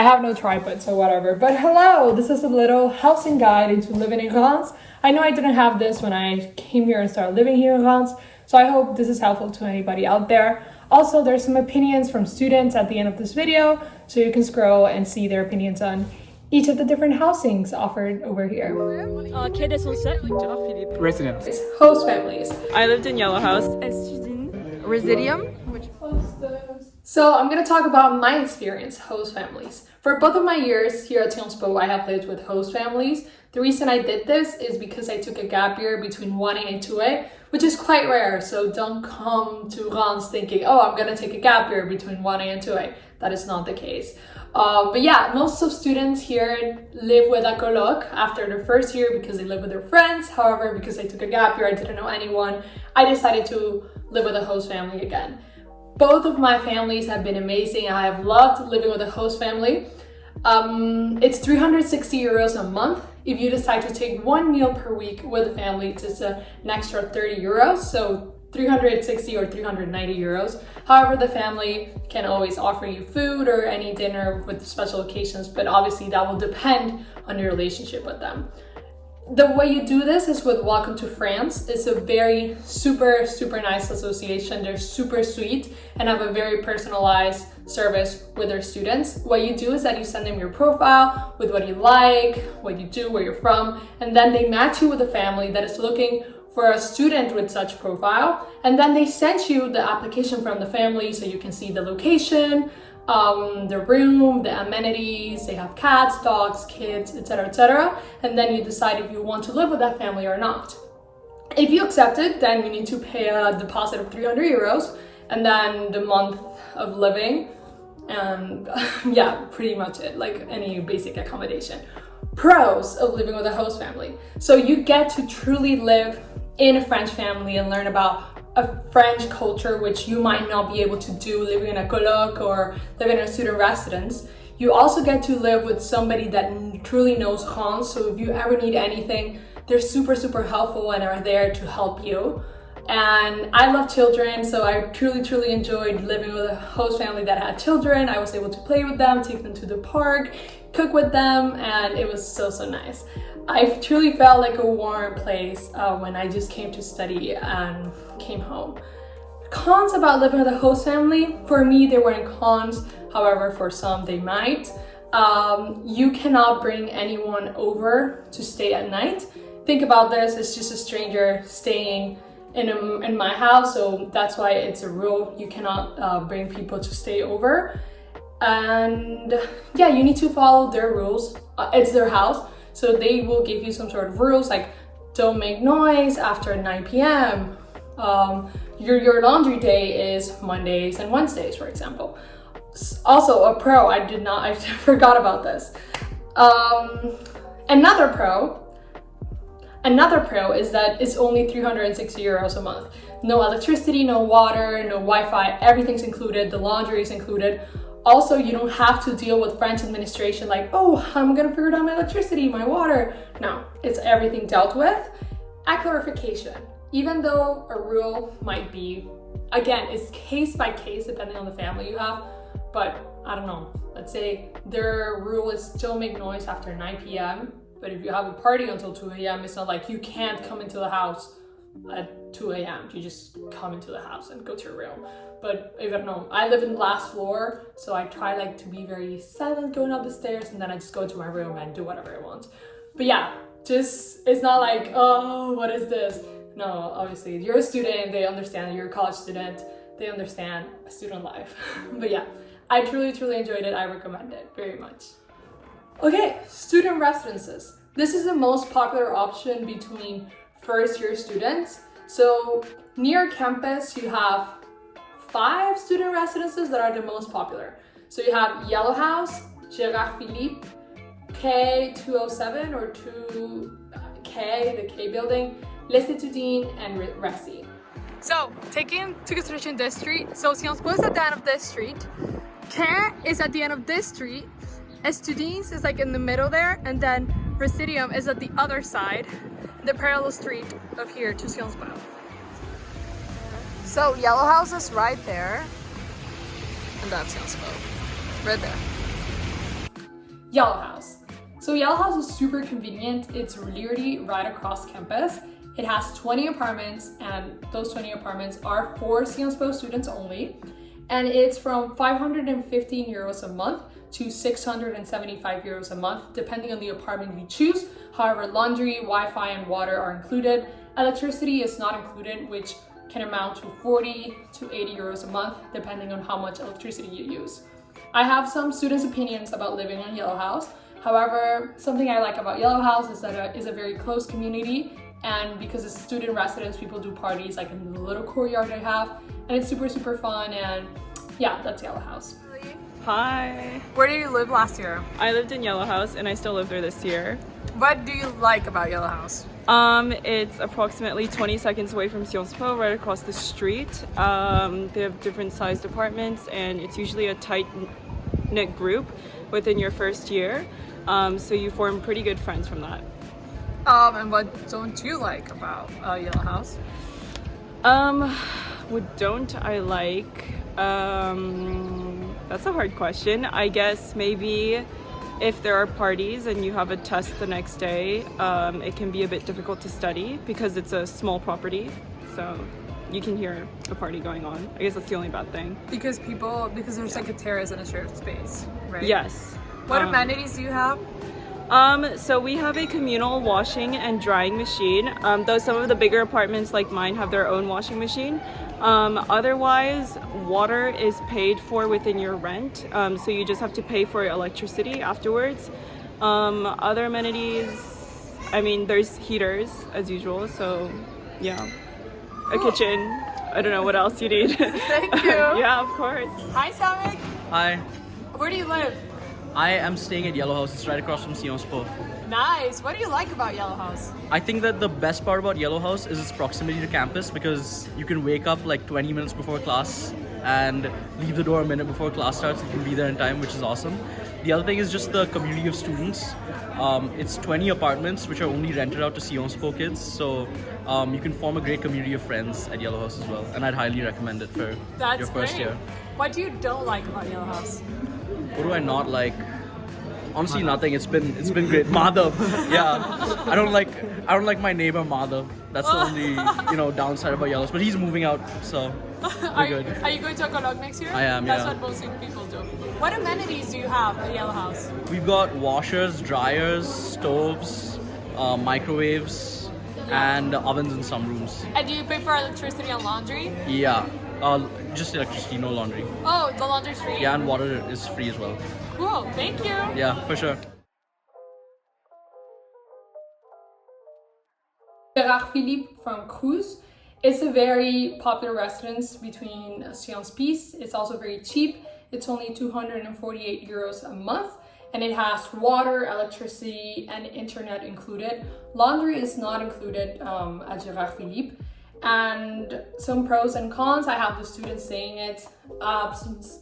I have no tripod, so whatever. But hello, this is a little housing guide into living in Reims. I know I didn't have this when I came here and started living here in Reims, so I hope this is helpful to anybody out there. Also, there's some opinions from students at the end of this video, so you can scroll and see their opinions on each of the different housings offered over here. Quai Gérard Philipe. Residence. Host families. I lived in Yellow House. Estudines. Residium. So I'm going to talk about my experience, host families. For both of my years here at Sciences Po, I have lived with host families. The reason I did this is because I took a gap year between 1A and 2A, which is quite rare. So don't come to Reims thinking, oh, I'm going to take a gap year between 1A and 2A. That is not the case. But yeah, most of students here live with a Colloc after their first year because they live with their friends. However, because I took a gap year, I didn't know anyone, I decided to live with a host family again. Both of my families have been amazing. I have loved living with a host family. It's 360 euros a month. If you decide to take one meal per week with the family, it's an extra 30 euros. So 360 or 390 euros. However, the family can always offer you food or any dinner with special occasions, but obviously that will depend on your relationship with them. The way you do this is with Welcome to France. It's a very super nice association. They're super sweet and have a very personalized service with their students. What you do is that you send them your profile with what you like, what you do, where you're from, and then they match you with a family that is looking for a student with such profile, and then they send you the application from the family so you can see the location, the room, the amenities. They have cats, dogs, kids, etc., and then you decide if you want to live with that family or not. If you accept it, then you need to pay a deposit of 300 euros and then the month of living, and yeah, pretty much it, like any basic accommodation. Pros of living with a host family. So you get to truly live in a French family and learn about a French culture, which you might not be able to do living in a colloc or living in a student residence. You also get to live with somebody that truly knows Reims, so if you ever need anything, they're super helpful and are there to help you. And I love children, so I truly enjoyed living with a host family that had children. I was able to play with them, take them to the park, cook with them, and it was so nice. I truly felt like a warm place when I just came to study and came home. Cons about living with a host family, for me there weren't cons, however for some they might. You cannot bring anyone over to stay at night. Think about this, it's just a stranger staying in my house, so that's why it's a rule. You cannot bring people to stay over. And yeah, you need to follow their rules. It's their house. So they will give you some sort of rules like don't make noise after 9 p.m. Your laundry day is Mondays and Wednesdays, for example. Also a pro, I forgot about this. Another pro is that it's only 360 euros a month. No electricity, no water, no Wi-Fi, everything's included, the laundry is included. Also, you don't have to deal with French administration like, oh, I'm gonna figure out my electricity, my water. No, it's everything dealt with. A clarification, even though a rule might be, again, it's case by case depending on the family you have, but I don't know, let's say their rule is don't make noise after 9 p.m. But if you have a party until 2 a.m., it's not like you can't come into the house at 2 a.m. You just come into the house and go to your room. But I don't know, I live in the last floor, so I try like to be very silent going up the stairs, and then I just go to my room and do whatever I want. But yeah, just, it's not like, oh, what is this? No, obviously, you're a student, they understand, you're a college student, they understand student life. But yeah, I truly enjoyed it, I recommend it very much. Okay, student residences. This is the most popular option between first year students. So near campus, you have 5 student residences that are the most popular. So you have Yellow House, Gérard Philipe, Quai 207 or 2K, the K building, Les Estudines, and Resi. So taking into consideration this street, so Sciences Po is at the end of this street, Quai is at the end of this street, Estudines is like in the middle there, and then Residium is at the other side, the parallel street of here to Sciences Po. So Yellow House is right there, and that's Sciences Po, right there. Yellow House. So Yellow House is super convenient. It's literally right across campus. It has 20 apartments, and those 20 apartments are for Sciences Po students only. And it's from 515 euros a month to 675 euros a month, depending on the apartment you choose. However, laundry, Wi-Fi, and water are included. Electricity is not included, which can amount to 40 to 80 euros a month, depending on how much electricity you use. I have some students' opinions about living in Yellow House. However, something I like about Yellow House is that it is a very close community, and because it's student residence, people do parties like in the little courtyard they have, and it's super fun. And yeah, that's Yellow House. Hi. Where did you live last year? I lived in Yellow House and I still live there this year. What do you like about Yellow House? It's approximately 20 seconds away from Sciences Po, right across the street. They have different sized apartments, and it's usually a tight-knit group within your first year. So you form pretty good friends from that. And what don't you like about Yellow House? What don't I like? That's a hard question. I guess maybe if there are parties and you have a test the next day, it can be a bit difficult to study because it's a small property. So you can hear a party going on. I guess that's the only bad thing. Because there's like a terrace and a shared space, right? Yes. What amenities do you have? So we have a communal washing and drying machine. Though some of the bigger apartments like mine have their own washing machine. Otherwise, water is paid for within your rent. So you just have to pay for electricity afterwards. Other amenities, I mean, there's heaters as usual. So yeah, a kitchen. I don't know what else you need. Thank you. Yeah, of course. Hi, Samik. Hi, Where do you live? I am staying at Yellow House. It's right across from Sciences Po. Nice. What do you like about Yellow House? I think that the best part about Yellow House is its proximity to campus because you can wake up like 20 minutes before class and leave the door a minute before class starts. You can be there in time, which is awesome. The other thing is just the community of students. It's 20 apartments which are only rented out to Sciences Po kids, so you can form a great community of friends at Yellow House as well, and I'd highly recommend it for your first year. What do you don't like about Yellow House? What do I not like? Honestly, nothing. It's been great. Madhav, yeah. I don't like my neighbor Madhav. That's the only downside about Yellows. But he's moving out, so we're good. Are you going to Colloc next year? I am, That's yeah. what most people do. What amenities do you have at Yellow House? We've got washers, dryers, stoves, microwaves, and ovens in some rooms. And do you pay for electricity and laundry? Yeah, just electricity, no laundry. Oh, the laundry's free? Yeah, and water is free as well. Cool, thank you. Yeah, for sure. Gérard Philipe from Quai. It's a very popular residence between Sciences Po. It's also very cheap. It's only 248 euros a month, and it has water, electricity, and internet included. Laundry is not included at Gérard Philipe. And some pros and cons, I have the students saying it.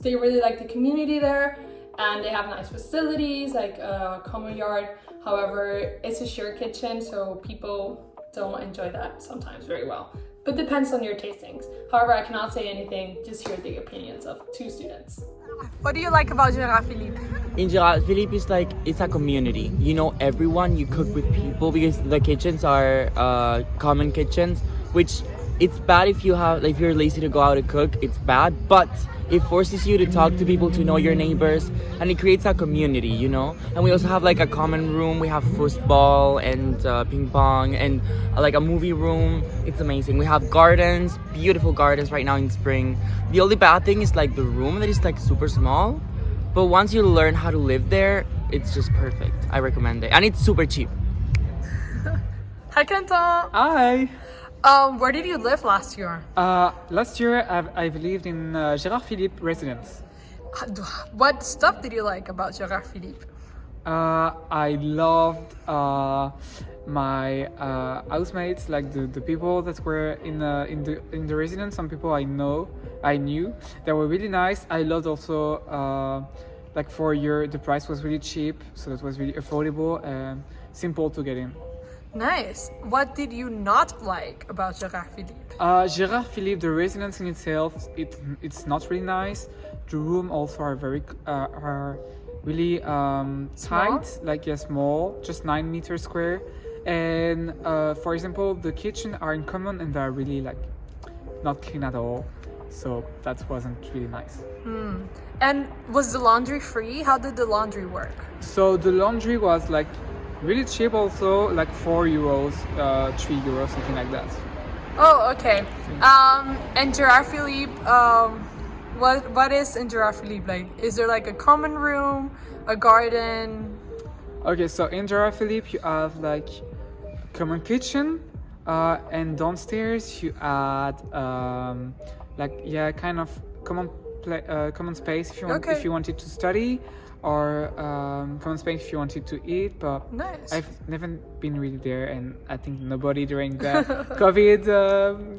They really like the community there, and they have nice facilities like a common yard. However, it's a shared kitchen, so people don't enjoy that sometimes very well. But depends on your tastings. However, I cannot say anything, just hear the opinions of two students. What do you like about Gérard Philipe? In Gérard Philipe, is like it's a community. You know everyone. You cook with people because the kitchens are common kitchens, which it's bad if you're lazy to go out to cook. It's bad, but it forces you to talk to people, to know your neighbors, and it creates a community, you know. And we also have like a common room. We have football and ping pong and like a movie room. It's amazing. We have gardens, beautiful gardens right now in spring. The only bad thing is like the room that is like super small, but once you learn how to live there, it's just perfect. I recommend it, and it's super cheap. Hi, Kenton. Hi. Where did you live last year? Last year I've lived in Gérard Philipe residence. What stuff did you like about Gérard Philipe? I loved my housemates, like the people that were in the residence. Some people I knew. They were really nice. I loved also like the price was really cheap, so it was really affordable and simple to get in. Nice. What did you not like about Gérard Philipe? Gérard Philipe, the residence in itself, it's not really nice. The room also are very really tight, like small, just 9 meters square. And for example, the kitchen are in common and they're really like not clean at all. So that wasn't really nice. And was the laundry free? How did the laundry work? So the laundry was like really cheap also, like 4 euros, 3 euros, something like that. Oh, okay. And Gérard Philipe, what is in Gérard Philipe? Like, is there like a common room, a garden? Okay, so in Gérard Philipe you have like common kitchen, and downstairs you add kind of common space if you want, if you wanted to study, or common space if you wanted to eat. But Nice. I've never been really there, and I think nobody during the COVID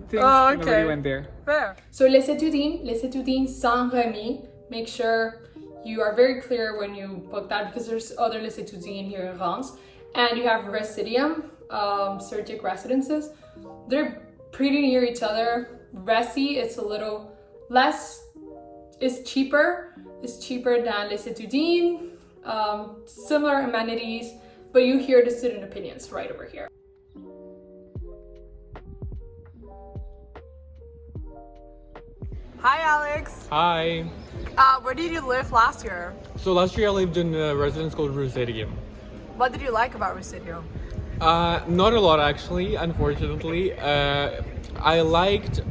thing, nobody went there. Fair. So les Estudines Saint-Remy, make sure you are very clear when you book that, because there's other les Estudines here in Reims. And you have Residium Sergic residences. They're pretty near each other. Resi, it's a little less, it's cheaper than les Estudines. Similar amenities, but you hear the student opinions right over here. Hi, Alex. Hi. Where did you live last year? So last year I lived in a residence called Residium. What did you like about Residium? Not a lot actually, unfortunately. I liked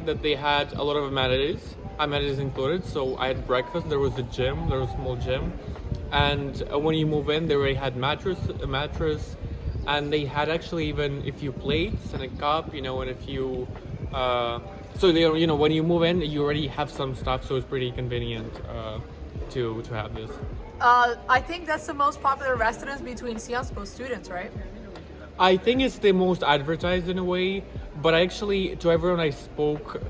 that they had a lot of amenities included. So I had breakfast, there was a gym, there was a small gym. And when you move in, they already had a mattress, and they had actually even a few plates and a cup, and if you, so they, when you move in, you already have some stuff, so it's pretty convenient to have this. I think that's the most popular residence between Sciences Po students, right? I think it's the most advertised in a way, but actually, to everyone I spoke,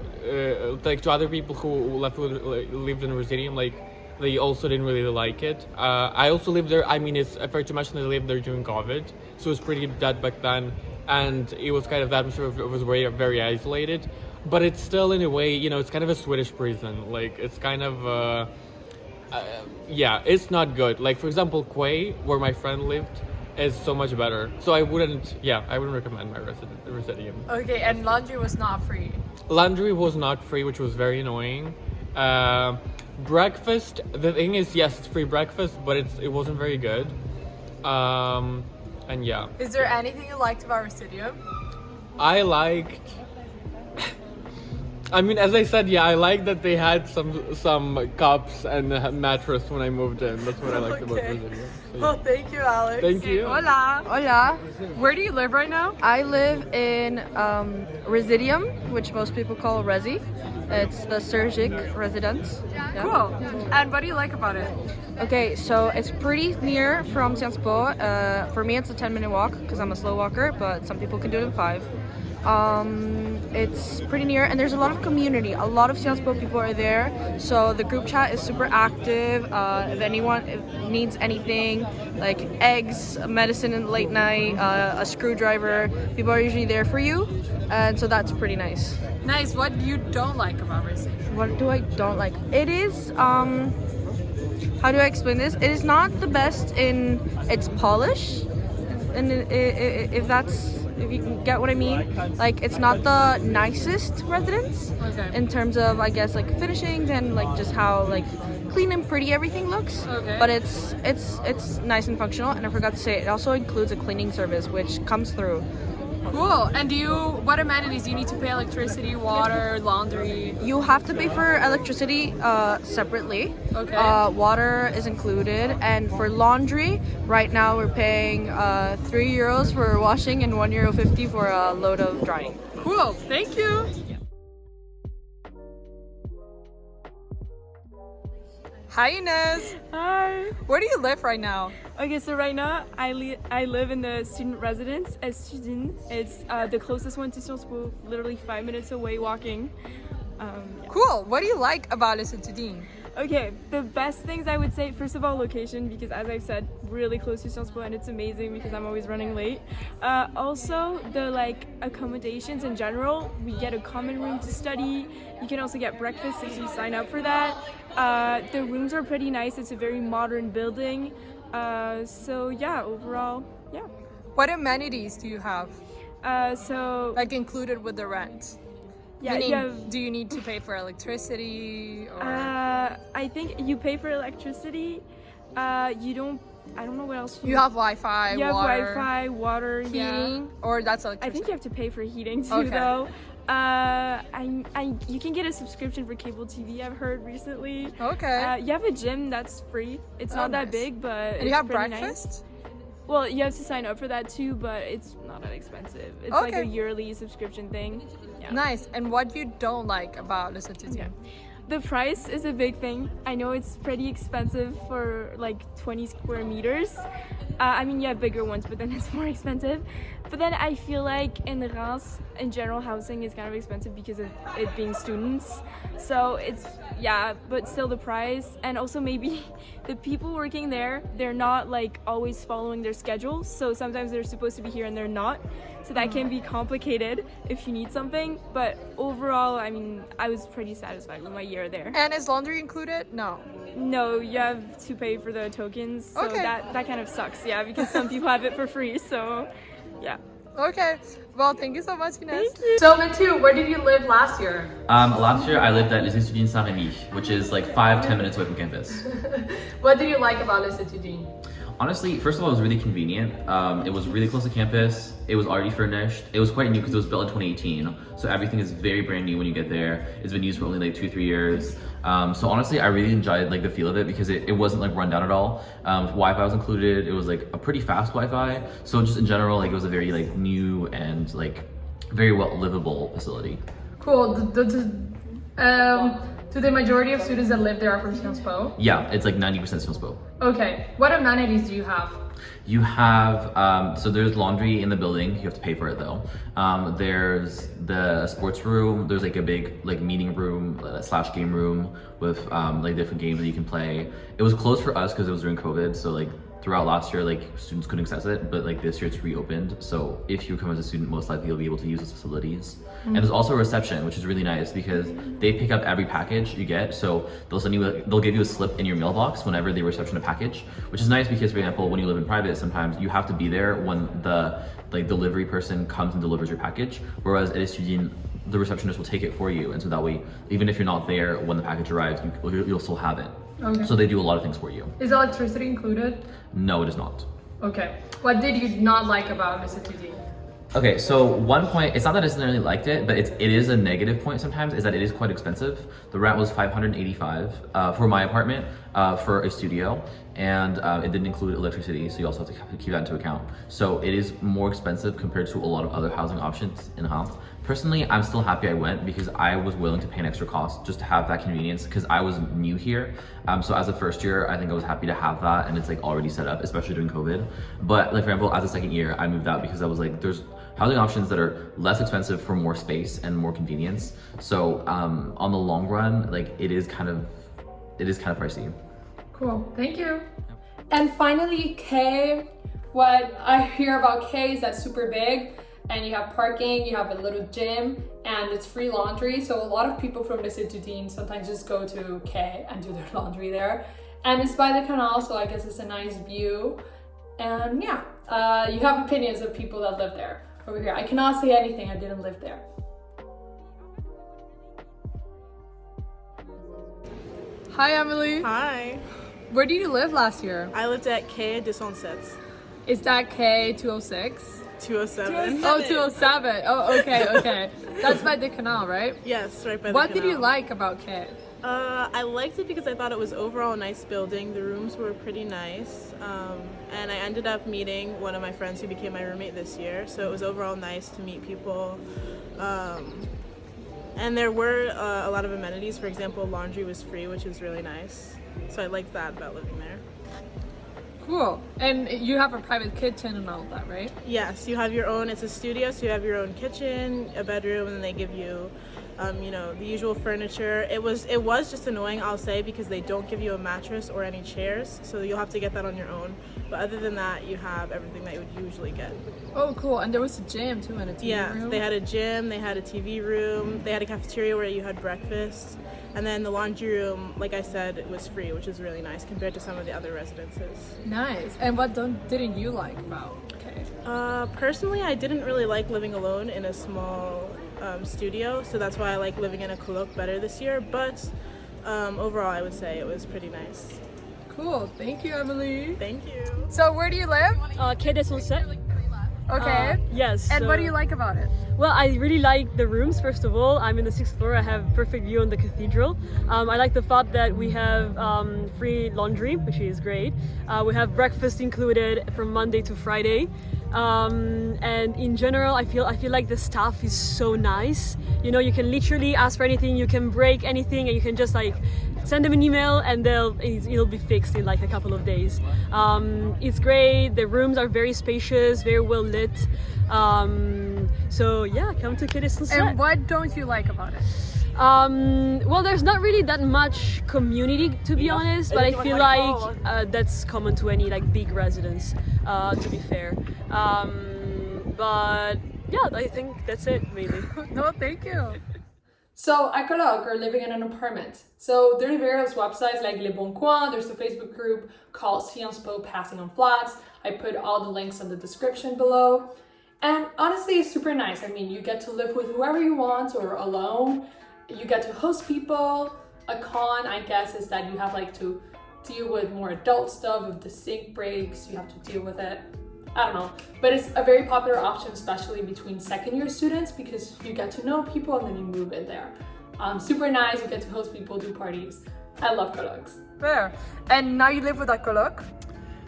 like to other people who lived in Residium, like they also didn't really like it. I also lived there. I mean, it's fair to mention that I lived there during COVID, so it was pretty bad back then, and it was kind of that atmosphere. It was very, very isolated, but it's still in a way, it's kind of a Swedish prison. Like it's kind of, it's not good. Like for example, Quai, where my friend lived, is so much better. So I wouldn't recommend my Residium. Okay, and laundry was not free. Laundry was not free, which was very annoying. Breakfast, the thing is, yes, it's free breakfast, but it wasn't very good. And yeah. Is there anything you liked about Residium? I liked, I mean, as I said, I liked that they had some cups and a mattress when I moved in. That's what I liked about Residium. So, Well, thank you, Alex. Thank you. Hola. Hola, Where do you live right now? I live in Residium, which most people call Resi. It's the Sergic residence. Yeah. Cool. And what do you like about it? Okay, so it's pretty near from Sciences Po. For me, it's a 10-minute walk because I'm a slow walker, but some people can do it in 5. It's pretty near, and there's a lot of community. A lot of Sciences Po people are there, so the group chat is super active. If anyone needs anything like eggs, medicine in the late night, a screwdriver, people are usually there for you, and so that's pretty nice. Nice. What you don't like about Residium? What do I don't like? It is how do I explain this? It is not the best in its polish, and if you can get what I mean, like it's not the nicest residence in terms of, I guess, like finishings and like just how like clean and pretty everything looks. But it's nice and functional. And I forgot to say, it also includes a cleaning service which comes through. Cool. And what amenities do you need to pay? Electricity, water, laundry? You have to pay for electricity separately. Okay. Water is included, and for laundry, right now we're paying 3 euros for washing and €1.50 for a load of drying. Cool. Thank you. Hi, Inez. Hi. Where do you live right now? Okay, so right now I live in the student residence at Estudines. It's the closest one to Sciences Po, literally 5 minutes away walking. Cool. What do you like about Estudines? Okay, the best things I would say, first of all, location, because as I've said, really close to Sciences Po, and it's amazing because I'm always running late. Also, the like accommodations in general, we get a common room to study. You can also get breakfast if you sign up for that. The rooms are pretty nice. It's a very modern building. So yeah, overall, yeah. What amenities do you have? So Like included with the rent? yeah, Meaning, you have. do you need to pay for electricity or I think you pay for electricity. You don't. I don't know what else. you have Wi-Fi, You have water, Wi-Fi, water, heating, yeah. or that's I electricity? think you have to pay for heating too, Okay. though. You can get a subscription for cable TV. I've heard recently. Okay. You have a gym that's free. It's not that nice. big, but And it's you have pretty breakfast? nice. Well, you have to sign up for that too, but it's not that expensive. It's like a Okay. yearly subscription thing. Yeah. Nice. And what you don't like about the city? Okay. The price is a big thing. I know it's pretty expensive for like 20 square meters. I mean, you have bigger ones, but then it's more expensive. But then I feel like in Reims, in general, housing is kind of expensive because of it being students. So it's, yeah, but still the price. And also maybe the people working there, they're not like always following their schedules. So sometimes they're supposed to be here and they're not. So that can be complicated if you need something. But overall, I mean, I was pretty satisfied with my year there. And is laundry included? No. No, you have to pay for the tokens. So Okay. that kind of sucks, yeah, because some people have it for free. So, yeah. Okay. Well, thank you so much, Ines. So Mathieu, where did you live last year? Last year I lived at Les Estudines, which is like 5-10 minutes away from campus. What did you like about Les Estudines? Honestly, first of all, it was really convenient. It was really close to campus. It was already furnished. It was quite new because it was built in 2018. So everything is very brand new when you get there. It's been used for only like 2-3 years. So honestly, I really enjoyed like the feel of it because it wasn't like run down at all. Wi-Fi was included. It was like a pretty fast Wi-Fi. So just in general, like it was a very like new and like very well livable facility. Cool. Do the majority of students that live there are from Sciences Po? Yeah, it's like 90% Sciences Po. Okay. What amenities do you have? You have, so there's laundry in the building. You have to pay for it though. There's the sports room. There's like a big like meeting room / game room with like different games that you can play. It was closed for us because it was during COVID. So like throughout last year, like students couldn't access it, but like this year it's reopened. So if you come as a student, most likely you'll be able to use those facilities. And there's also a reception, which is really nice because they pick up every package you get. So they'll give you a slip in your mailbox whenever they reception a package, which is nice because, for example, when you live in private, sometimes you have to be there when the like delivery person comes and delivers your package. Whereas at Estudines, the receptionist will take it for you, and so that way, even if you're not there when the package arrives, you'll still have it. Okay. So they do a lot of things for you. Is electricity included? No, it is not. Okay. What did you not like about Les Estudines? Okay, so one point, it's not that I necessarily liked it, but it is a negative point sometimes, is that it is quite expensive. The rent was $585 for my apartment for a studio, and it didn't include electricity, so you also have to keep that into account. So it is more expensive compared to a lot of other housing options in Reims. Personally, I'm still happy I went because I was willing to pay an extra cost just to have that convenience because I was new here. So as a first year, I think I was happy to have that, and it's like already set up, especially during COVID. But like for example, as a second year, I moved out because I was like, there's housing options that are less expensive for more space and more convenience. So on the long run, like it is kind of pricey. Cool. Thank you. And finally, Quai. What I hear about Quai is that's super big, and you have parking, you have a little gym, and it's free laundry. So a lot of people from Les Estudines sometimes just go to Quai and do their laundry there. And it's by the canal, so I guess it's a nice view. And yeah, you have opinions of people that live there. Over here, I cannot say anything, I didn't live there. Hi, Emily. Hi, Where did you live last year? I lived at Quai de Sunset, Is that K 206? 207. Oh, 207. Oh, okay. That's by the canal, right? Yes, right by the What did you canal. like about K? I liked it because I thought it was overall a nice building. The rooms were pretty nice. And I ended up meeting one of my friends who became my roommate this year. So it was overall nice to meet people. And there were a lot of amenities. For example, laundry was free, which was really nice. So I liked that about living there. Cool. And you have a private kitchen and all that, right? Yes, you have your own. It's a studio, so you have your own kitchen, a bedroom, and then they give you, you know, the usual furniture. It was just annoying, I'll say, because they don't give you a mattress or any chairs, so you'll have to get that on your own. But other than that, you have everything that you would usually get. Oh, cool. And there was a gym too and a TV room? They had a gym, they had a TV room, they had a cafeteria where you had breakfast, and then the laundry room, like I said, it was free, which is really nice compared to some of the other residences. Nice. And what didn't you like about Quai? Personally, I didn't really like living alone in a small studio, so that's why I like living in a Colloc better this year, but overall I would say it was pretty nice. Cool. Thank you, Emily. Thank you. So where do you live? Quai des Sunset. Okay. Yes. And what do you like about it? Well, I really like the rooms, first of all. I'm in the 6th floor. I have perfect view on the cathedral. I like the fact that we have free laundry, which is great. We have breakfast included from Monday to Friday. And in general, I feel like the staff is so nice. You know, you can literally ask for anything, you can break anything, and you can just like send them an email and it'll be fixed in like a couple of days. It's great. The rooms are very spacious, very well lit. So yeah, come to Quai des Sunset. And what don't you like about it? Well, there's not really that much community, to be honest, but I feel like that's common to any like big residence, to be fair. But yeah, I think that's it, really. No, thank you. So at Colloc, we're living in an apartment. So there's various websites like Le Bon Coin, there's a Facebook group called Sciences Po Passing on Flats. I put all the links in the description below. And honestly, it's super nice. I mean, you get to live with whoever you want or alone. You get to host people. A con, I guess, is that you have like to deal with more adult stuff. If the sink breaks, you have to deal with it. I don't know, but it's a very popular option, especially between second-year students, because you get to know people and then you move in there. Super nice, you get to host people, do parties. I love Collocs. There. And now you live with a Colloc?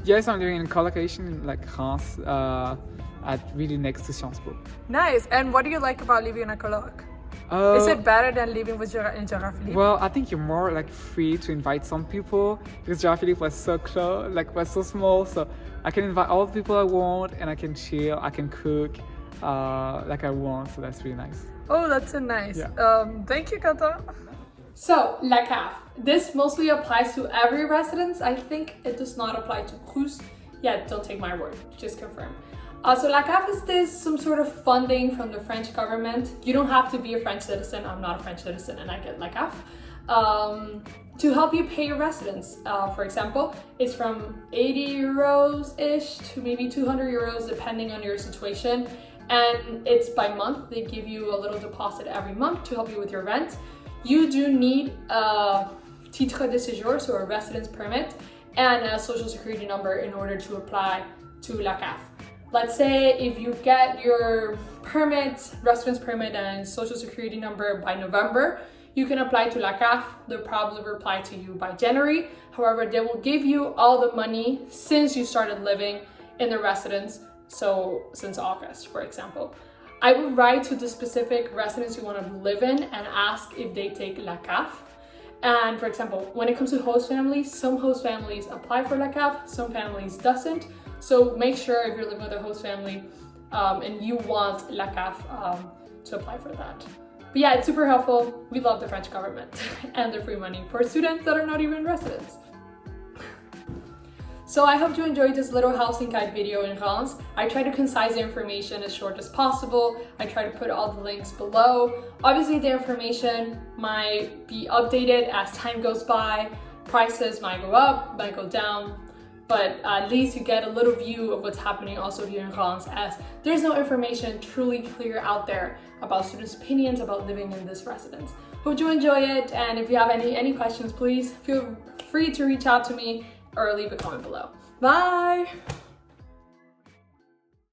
Yes, I'm living in colocation, like Reims, at really next to Sciences Po. Nice. And what do you like about living in a Colloc? Is it better than living with Gérard Philipe? Well, I think you're more like free to invite some people because Gérard Philipe was so close, like was so small, so I can invite all the people I want and I can chill, I can cook like I want, so that's really nice. Oh, that's so nice. Yeah. Thank you, Kata. So, La Caf. This mostly applies to every residence. I think it does not apply to Cruz. Yeah, don't take my word, just confirm. So La Caf is some sort of funding from the French government. You don't have to be a French citizen. I'm not a French citizen and I get La Caf. To help you pay your residence. For example, it's from 80 euros-ish to maybe 200 euros depending on your situation. And it's by month. They give you a little deposit every month to help you with your rent. You do need a titre de séjour, so a residence permit, and a social security number in order to apply to La Caf. Let's say if you get your permit, residence permit and social security number by November, you can apply to La Caf. They'll probably reply to you by January. However, they will give you all the money since you started living in the residence, so since August, for example. I would write to the specific residence you want to live in and ask if they take La Caf. And for example, when it comes to host families, some host families apply for La Caf, some families doesn't. So make sure if you're living with a host family and you want La Caf to apply for that. But yeah, it's super helpful. We love the French government and the free money for students that are not even residents. So I hope you enjoyed this little housing guide video in Reims. I try to concise the information as short as possible. I try to put all the links below. Obviously the information might be updated as time goes by. Prices might go up, might go down, but at least you get a little view of what's happening also here in Reims, as there's no information truly clear out there about students' opinions about living in this residence. Hope you enjoy it, and if you have any questions, please feel free to reach out to me or leave a comment below. Bye!